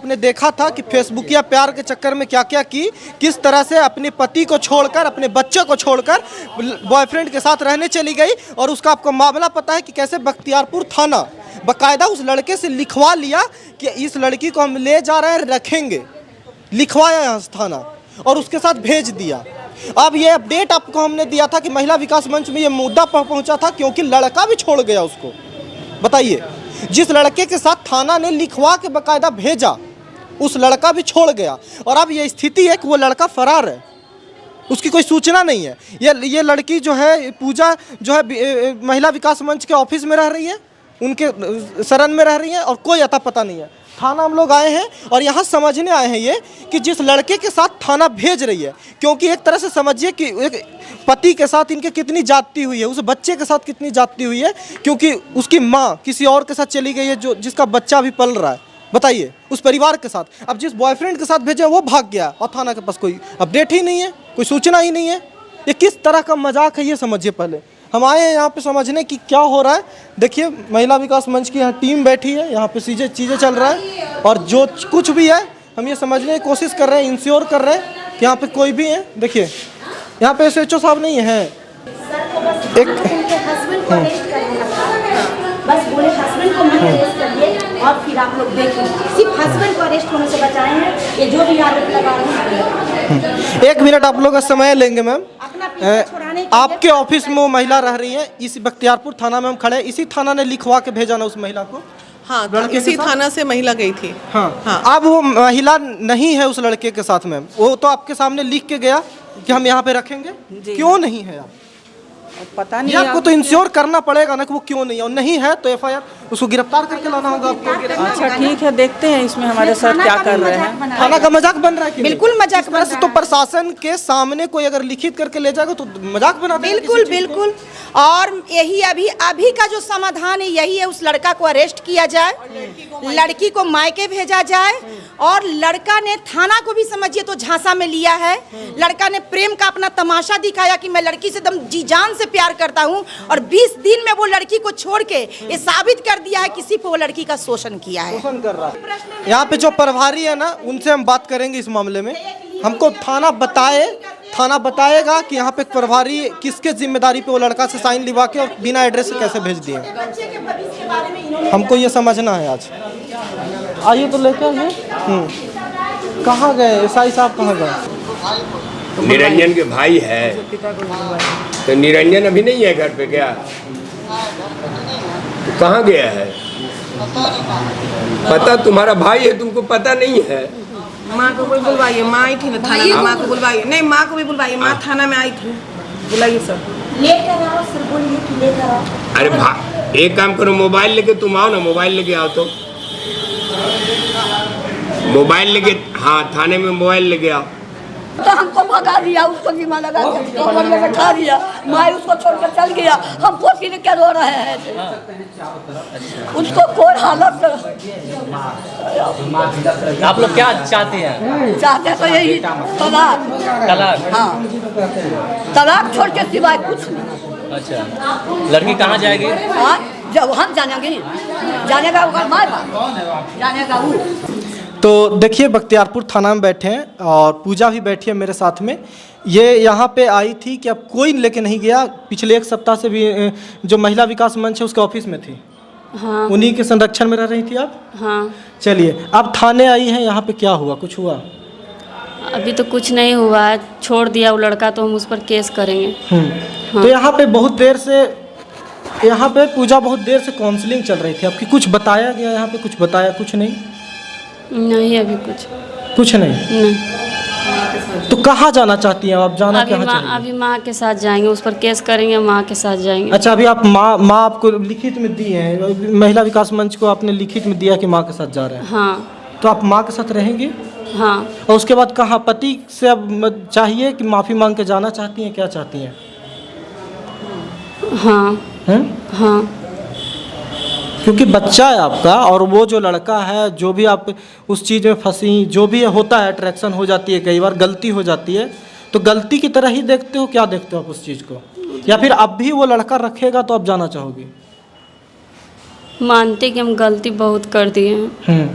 आपने देखा था कि फेसबुकिया प्यार के चक्कर में क्या क्या की, किस तरह से अपने पति को छोड़कर, अपने बच्चे को छोड़कर बॉयफ्रेंड के साथ रहने चली गई। और उसका आपको मामला पता है कि कैसे बख्तियारपुर थाना बाकायदा उस लड़के से लिखवा लिया कि इस लड़की को हम ले जा रहे हैं, रखेंगे, लिखवाया यहाँ से थाना और उसके साथ भेज दिया। अब ये अपडेट आपको हमने दिया था कि महिला विकास मंच में ये मुद्दा पहुंचा था क्योंकि लड़का भी छोड़ गया उसको। बताइए, जिस लड़के के साथ थाना ने लिखवा के बाकायदा भेजा, उस लड़का भी छोड़ गया और अब ये स्थिति है कि वो लड़का फरार है, उसकी कोई सूचना नहीं है। ये लड़की जो है, पूजा जो है, महिला विकास मंच के ऑफिस में रह रही है, उनके शरण में रह रही है और कोई अता पता नहीं है। थाना हम लोग आए हैं और यहाँ समझने आए हैं ये कि जिस लड़के के साथ थाना भेज रही है, क्योंकि एक तरह से समझिए कि एक पति के साथ इनके कितनी जाती हुई है, उस बच्चे के साथ कितनी जाती हुई है, क्योंकि उसकी माँ किसी और के साथ चली गई है जो जिसका बच्चा भी पल रहा है। बताइए, उस परिवार के साथ। अब जिस बॉयफ्रेंड के साथ भेजा वो भाग गया और थाना के पास कोई अपडेट ही नहीं है, कोई सूचना ही नहीं है। ये किस तरह का मजाक है ये समझिए। पहले हम आए हैं यहाँ पे समझने कि क्या हो रहा है। देखिए, महिला विकास मंच की यहाँ टीम बैठी है, यहाँ पे चीज़ें चल रहा है और जो कुछ भी है हम ये समझने की कोशिश कर रहे हैं, इंश्योर कर रहे हैं कि यहाँ पे कोई भी है। देखिए, यहाँ पे SHO साहब नहीं है, एक बस बोले हस्बैंड को मत अरेस्ट करिए और फिर आप लोग देखिए, सिर्फ हस्बैंड को अरेस्ट होने से बचाए हैं। ये जो भी आरोप लगा रहे हैं। 1 मिनट आप लोग का समय लेंगे मैम। आपके ऑफिस में वो महिला रह रही है, इसी बख्तियारपुर थाना में हम खड़े हैं। इसी थाना ने लिखवा के भेजा ना उस महिला को? हाँ, इसी थाना से महिला गई थी। हाँ। अब वो महिला नहीं है उस लड़के के साथ मैम, वो तो आपके सामने लिख के गया कि हम यहाँ पे रखेंगे। क्यों नहीं है? आप पता नहीं, आपको तो इंश्योर करना पड़ेगा ना कि वो क्यों नहीं है, और नहीं है तो FIR उसको गिरफ्तार करके लाना होगा आपको। अच्छा ठीक है, देखते हैं इसमें हमारे साथ क्या कर रहे हैं। थाना का मजाक बन रहा है कि बिल्कुल मजाक बन रहा है। तो प्रशासन के सामने कोई अगर लिखित करके ले जाएगा तो मजाक बना देगा। बिल्कुल बिल्कुल। और यही अभी का जो समाधान है यही है, उस लड़का को अरेस्ट किया जाए, लड़की को मायके भेजा जाए और लड़का ने थाना को भी समझिए तो झांसा में लिया है। लड़का ने प्रेम का अपना तमाशा दिखाया कि मैं लड़की से एकदम जी जान से प्यार करता हूं और 20 दिन में वो लड़की को छोड़ के ये साबित कर दिया है किसी पे वो लड़की का शोषण किया है। शोषण कर रहा है। यहाँ पे जो प्रभारी है ना, उनसे हम बात करेंगे इस मामले में। हमको थाना बताएगा कि यहाँ पे प्रभारी किसके जिम्मेदारी पे वो लड़का से साइन लिवा के और बिना एड्रेस से कैसे भेज दिए। हमको ये समझना है आज। आइए तो लेके आइए। कहाँ गए SI साहब, कहाँ गए? निरंजन के भाई है, तो निरंजन अभी नहीं है घर पे क्या? तो कहाँ गया है? पता तुम्हारा भाई है, तुमको पता नहीं है? माँ को कोई बुलवाइए, माँ आई थी ना थाना में, माँ को बुलवाइए। नहीं, माँ को भी बुलवाइए, माँ थाना में आई थी, बुलाइए सर। लेकर आओ सर, बोलिए कि लेकर आओ। अरे एक काम करो, मोबाइल लेके तुम आओ ना, मोबाइल लेके आओ तो। मोबाइल लेके, हाँ थाने में मोबाइल लेके आओ। तो हमको भगा दिया, उसको बीमा लगा दिया, कमर में बैठा दिया, माँ उसको छोड़कर चल गया। हम पोती ने क्या रो रहे हैं, उसको कोई हालत। आप लोग क्या चाहते हैं? चाहते तो यही तलाक। हाँ, तलाक छोड़ के सिवाय कुछ नहीं। अच्छा, लड़की कहाँ जाएगी? हाँ, जब हम जानेंगे, जानेगा वो माँ बाप, जानेगा वो। तो देखिए, बख्तियारपुर थाना में बैठे हैं और पूजा भी बैठी है मेरे साथ में। ये यहाँ पे आई थी कि अब कोई लेके नहीं गया। पिछले 1 सप्ताह से भी जो महिला विकास मंच है उसके ऑफिस में थी। हाँ। उन्हीं के संरक्षण में रह रही थी आप? हाँ। चलिए, अब थाने आई हैं, यहाँ पे क्या हुआ, कुछ हुआ? अभी तो कुछ नहीं हुआ है, छोड़ दिया वो लड़का, तो हम उस पर केस करेंगे। हाँ। तो यहाँ पे बहुत देर से, यहाँ पे पूजा बहुत देर से काउंसलिंग चल रही थी आपकी, कुछ बताया गया यहाँ पे? कुछ बताया? कुछ नहीं? नहीं, अभी कुछ नहीं। तो कहाँ जाना चाहती हैं आप? जाना कहाँ चाहिए? अभी माँ के साथ जाएंगे, उस पर केस करेंगे, माँ के साथ जाएंगे। अच्छा, अभी आप माँ आपको लिखित में दी है, महिला विकास मंच को आपने लिखित में दिया कि माँ के साथ जा रहे हैं? हाँ। तो आप माँ के साथ रहेंगे? हाँ। और उसके बाद कहाँ, पति से अब चाहिए कि माफ़ी मांग के जाना चाहती हैं, क्या चाहती हैं? हाँ। हाँ, क्योंकि बच्चा है आपका और वो जो लड़का है, जो भी आप उस चीज़ में फंसी, जो भी होता है, अट्रैक्शन हो जाती है, कई बार गलती हो जाती है, तो गलती की तरह ही देखते हो? क्या देखते हो आप उस चीज़ को? या फिर अब भी वो लड़का रखेगा तो आप जाना चाहोगी? मानते कि हम गलती बहुत कर दिए हैं।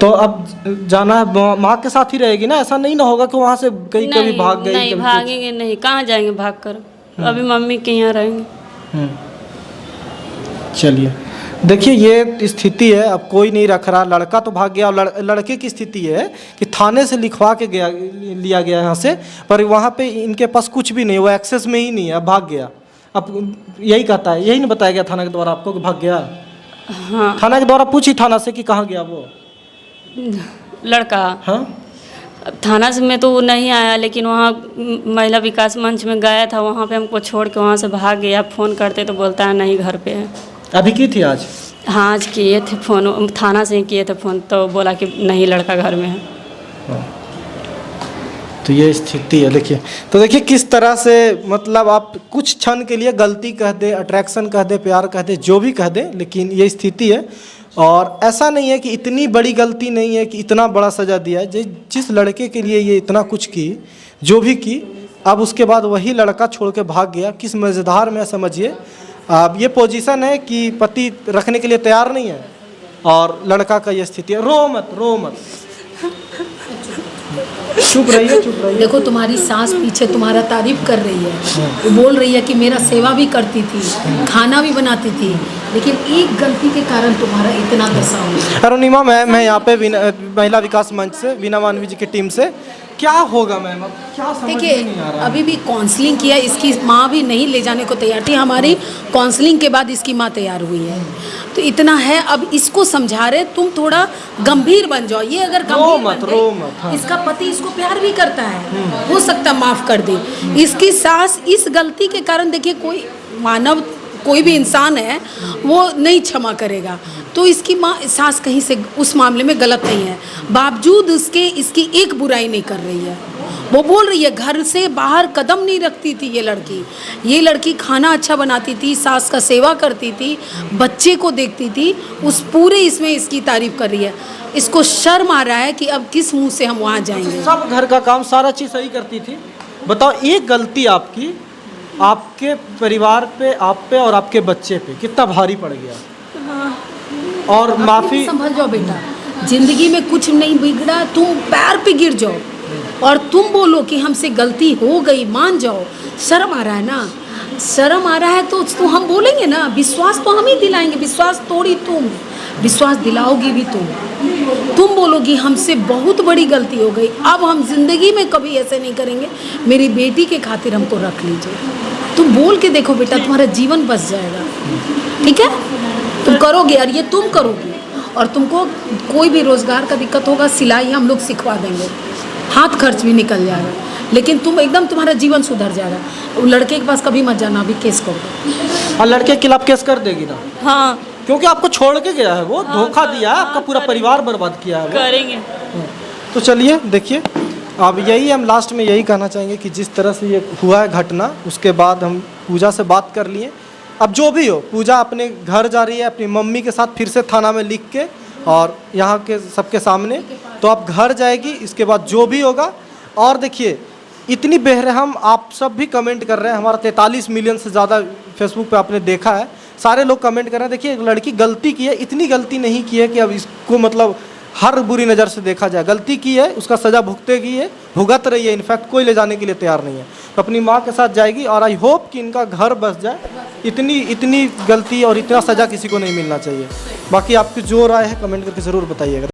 तो अब जाना है माँ के साथ ही रहेगी ना, ऐसा नहीं ना होगा कि वहाँ से कहीं कभी भाग गई? नहीं कभी भागेंगे नहीं, कहाँ जाएंगे भाग कर, अभी मम्मी के यहाँ रहेंगे। चलिए देखिए ये स्थिति है, अब कोई नहीं रख रहा, लड़का तो भाग गया और लड़के की स्थिति है कि थाने से लिखवा के लिया गया यहाँ से, पर वहाँ पे इनके पास कुछ भी नहीं, वो एक्सेस में ही नहीं है, अब भाग गया। अब यही कहता है, यही नहीं बताया गया थाना के द्वारा आपको कि भाग गया? हाँ थाना के द्वारा पूछी थाना से कि कहाँ गया वो लड़का? हाँ अब थाना से में तो वो नहीं आया, लेकिन वहाँ महिला विकास मंच में गया था, वहाँ पे हमको छोड़ के वहाँ से भाग गया। फ़ोन करते तो बोलता है नहीं घर पे है। अभी की थी आज? हाँ आज किए थे फ़ोन, थाना से ही किए थे फ़ोन, तो बोला कि नहीं लड़का घर में है। तो ये स्थिति है देखिए। तो देखिए किस तरह से मतलब आप कुछ क्षण के लिए गलती कह दे, अट्रैक्शन कह दे, प्यार कह दे, जो भी कह दे, लेकिन ये स्थिति है। और ऐसा नहीं है कि इतनी बड़ी गलती नहीं है कि इतना बड़ा सज़ा दिया है। जिस लड़के के लिए ये इतना कुछ की, जो भी की, अब उसके बाद वही लड़का छोड़ के भाग गया। किस मज़ेदार में समझिए। अब ये पोजीशन है कि पति रखने के लिए तैयार नहीं है और लड़का का ये स्थिति है। रो मत, रो मत, चुप रहिए, चुप रहिए। देखो तुम्हारी सास पीछे तुम्हारा तारीफ कर रही है, वो बोल रही है कि मेरा सेवा भी करती थी, खाना भी बनाती थी, लेकिन एक गलती के कारण तुम्हारा इतना दशा हुआ। अरुणिमा मैं यहाँ पे महिला विकास मंच से वीना मानवी जी की टीम से, क्या होगा मैम, क्या समझ में नहीं आ रहा? अभी भी काउंसलिंग किया, इसकी माँ भी नहीं ले जाने को तैयार थी, हमारी काउंसलिंग के बाद इसकी माँ तैयार हुई है। तो इतना है, अब इसको समझा रहे तुम थोड़ा गंभीर बन जाओ। ये अगर गंभीर बन गई, हाँ। इसका पति इसको प्यार भी करता है, हो सकता माफ कर दे। इसकी सास इस गलती के कारण, देखिए कोई मानव, कोई भी इंसान है वो नहीं क्षमा करेगा। तो इसकी माँ सास कहीं से उस मामले में गलत नहीं है, बावजूद उसके इसकी एक बुराई नहीं कर रही है। वो बोल रही है घर से बाहर कदम नहीं रखती थी ये लड़की खाना अच्छा बनाती थी, सास का सेवा करती थी, बच्चे को देखती थी, उस पूरे इसमें इसकी तारीफ कर रही है। इसको शर्म आ रहा है कि अब किस मुंह से हम वहाँ जाएंगे। सब घर का काम सारा चीज़ सही करती थी, बताओ एक गलती आपकी आपके परिवार पे, आप पे और आपके बच्चे पे कितना भारी पड़ गया। और माफ़ी, संभल जाओ बेटा, जिंदगी में कुछ नहीं बिगड़ा, तुम पैर पे गिर जाओ और तुम बोलो कि हमसे गलती हो गई, मान जाओ। शर्म आ रहा है ना, शर्म आ रहा है तो हम बोलेंगे ना, विश्वास तो हम ही दिलाएंगे। विश्वास तोड़ी तुम, विश्वास दिलाओगी भी तुम बोलोगी हमसे बहुत बड़ी गलती हो गई, अब हम जिंदगी में कभी ऐसे नहीं करेंगे, मेरी बेटी के खातिर हमको रख लीजिए। तुम बोल के देखो बेटा, तुम्हारा जीवन बच जाएगा, ठीक है? तुम करोगे और ये तुम करोगी। और तुमको कोई भी रोज़गार का दिक्कत होगा, सिलाई हम लोग सिखवा देंगे, हाथ खर्च भी निकल जाएगा, लेकिन तुम एकदम तुम्हारा जीवन सुधर जाएगा। लड़के के पास कभी मत जाना, अभी केस करो। और लड़के के खिलाफ केस कर देगी ना? हाँ क्योंकि आपको छोड़ के गया है वो, धोखा दिया है, आपका पूरा परिवार बर्बाद किया है वो। करेंगे। तो चलिए देखिए, अब यही हम लास्ट में यही कहना चाहेंगे कि जिस तरह से ये हुआ है घटना, उसके बाद हम पूजा से बात कर लिए। अब जो भी हो, पूजा अपने घर जा रही है अपनी मम्मी के साथ, फिर से थाना में लिख के और यहाँ के सबके सामने, तो अब घर जाएगी। इसके बाद जो भी होगा, और देखिए इतनी बेरहम आप सब भी कमेंट कर रहे हैं, हमारा 43 मिलियन से ज़्यादा फेसबुक पे आपने देखा है, सारे लोग कमेंट कर रहे हैं। देखिए लड़की गलती की है, इतनी गलती नहीं की है कि अब इसको मतलब हर बुरी नज़र से देखा जाए। गलती की है, उसका सज़ा भुगतेगी, है भुगत रही है, इनफैक्ट कोई ले जाने के लिए तैयार नहीं है, तो अपनी माँ के साथ जाएगी। और आई होप कि इनका घर बस जाए। इतनी गलती और इतना सज़ा किसी को नहीं मिलना चाहिए। बाकी आपकी जो राय है कमेंट करके ज़रूर बताइएगा।